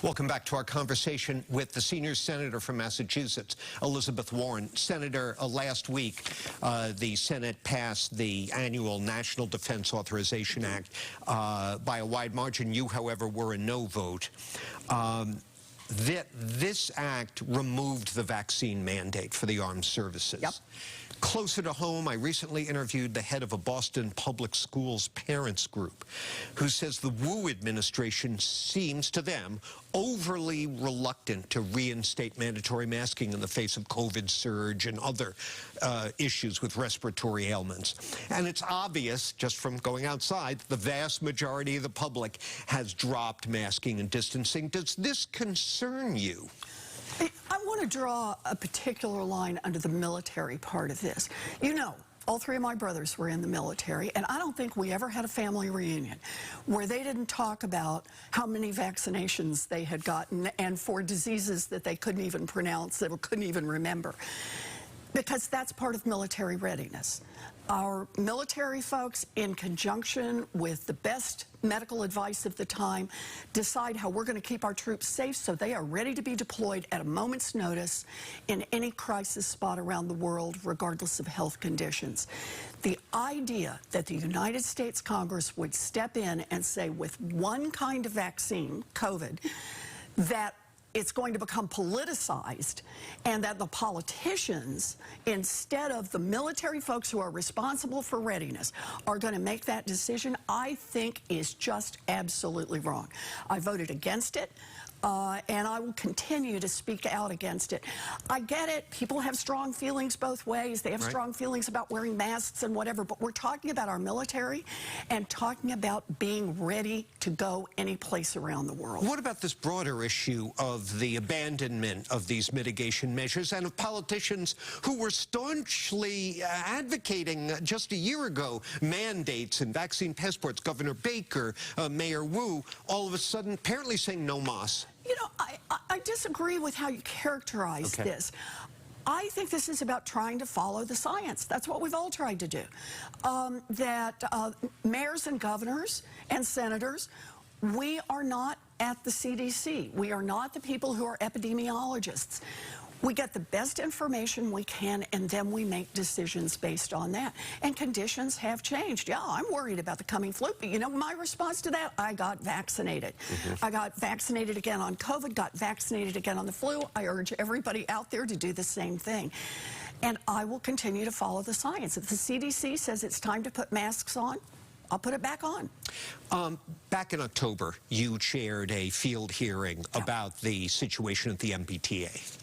Welcome back to our conversation with the senior senator from Massachusetts, Elizabeth Warren. Senator, last week, the Senate passed the annual National Defense Authorization Act by a wide margin. You, however, were a no vote. This act removed the vaccine mandate for the armed services. Yep. Closer to home, I recently interviewed the head of a Boston public schools parents group who says the Wu administration seems to them overly reluctant to reinstate mandatory masking in the face of COVID surge and other issues with respiratory ailments. And it's obvious, just from going outside, the vast majority of the public has dropped masking and distancing. Does this concern you? I want to draw a particular line under the military part of this. You know, all three of my brothers were in the military, and I don't think we ever had a family reunion where they didn't talk about how many vaccinations they had gotten and for diseases that they couldn't even pronounce, they couldn't even remember. Because that's part of military readiness. Our military folks, in conjunction with the best medical advice of the time, decide how we're going to keep our troops safe so they are ready to be deployed at a moment's notice in any crisis spot around the world, regardless of health conditions. The idea that the United States Congress would step in and say, with one kind of vaccine, COVID, that it's going to become politicized, and that the politicians, instead of the military folks who are responsible for readiness, are going to make that decision, I think is just absolutely wrong. I voted against it, and I will continue to speak out against it. I get it. People have strong feelings both ways. They have strong feelings about wearing masks and whatever, but we're talking about our military and talking about being ready to go any place around the world. What about this broader issue of the abandonment of these mitigation measures and of politicians who were staunchly advocating just a year ago mandates and vaccine passports? Governor Baker, Mayor Wu, all of a sudden apparently saying no mas. You know, I disagree with how you characterize this. I think this is about trying to follow the science. That's what we've all tried to do. Mayors and governors and senators, we are not at the CDC. We are not the people who are epidemiologists. We get the best information we can, and then we make decisions based on that. And conditions have changed. Yeah, I'm worried about the coming flu, but you know my response to that? I got vaccinated. I got vaccinated again on COVID, got vaccinated again on the flu. I urge everybody out there to do the same thing. And I will continue to follow the science. If the CDC says it's time to put masks on, I'll put it back on. Back in October, you chaired a field hearing about the situation at the MBTA.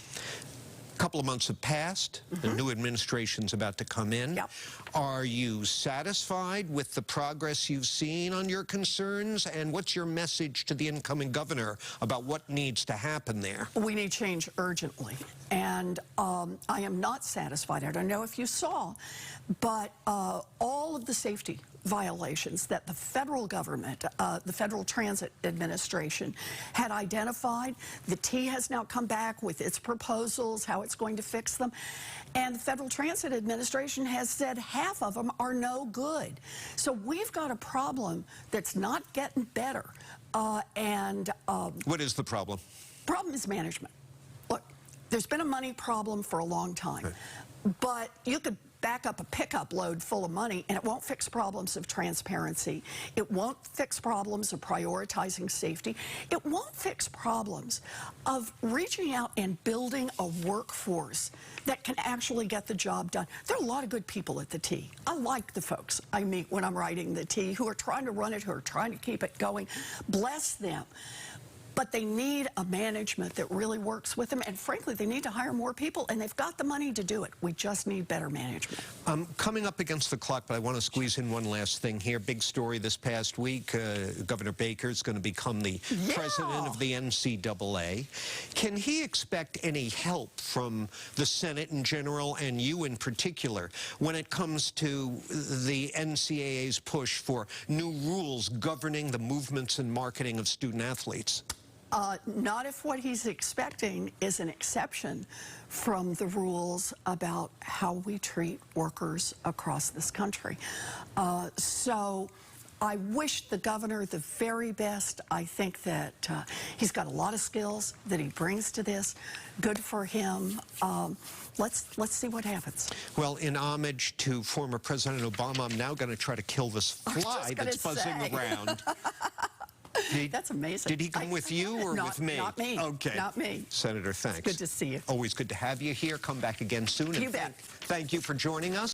A couple of months have passed. The new administration's about to come in. Are you satisfied with the progress you've seen on your concerns? And what's your message to the incoming governor about what needs to happen there? We need change urgently. And I am not satisfied. I don't know if you saw, but all of the safety violations that the federal government, the Federal Transit Administration, had identified. The T has now come back with its proposals, how it's going to fix them. And the Federal Transit Administration has said half of them are no good. So we've got a problem that's not getting better. What is the problem? Problem is management. Look, there's been a money problem for a long time, but you could back up a pickup load full of money and it won't fix problems of transparency. It won't fix problems of prioritizing safety. It won't fix problems of reaching out and building a workforce that can actually get the job done. There are a lot of good people at the T. I like the folks I meet when I'm riding the T who are trying to run it, who are trying to keep it going. Bless them. But they need a management that really works with them, and frankly, they need to hire more people, and they've got the money to do it. We just need better management. Coming up against the clock, but I want to squeeze in one last thing here. Big story this past week. Governor Baker is going to become the president of the NCAA. Can he expect any help from the Senate in general and you in particular when it comes to the NCAA's push for new rules governing the movements and marketing of student athletes? Not if what he's expecting is an exception from the rules about how we treat workers across this country. I wish the governor the very best. I think that he's got a lot of skills that he brings to this. Good for him. Let's see what happens. Well, in homage to former President Obama, I'm now going to try to kill this fly that's buzzing around. That's amazing. Did he come with you or with me? Not me. Okay. Not me. Senator, thanks. It's good to see you. Always good to have you here. Come back again soon. You bet. Thank you for joining us.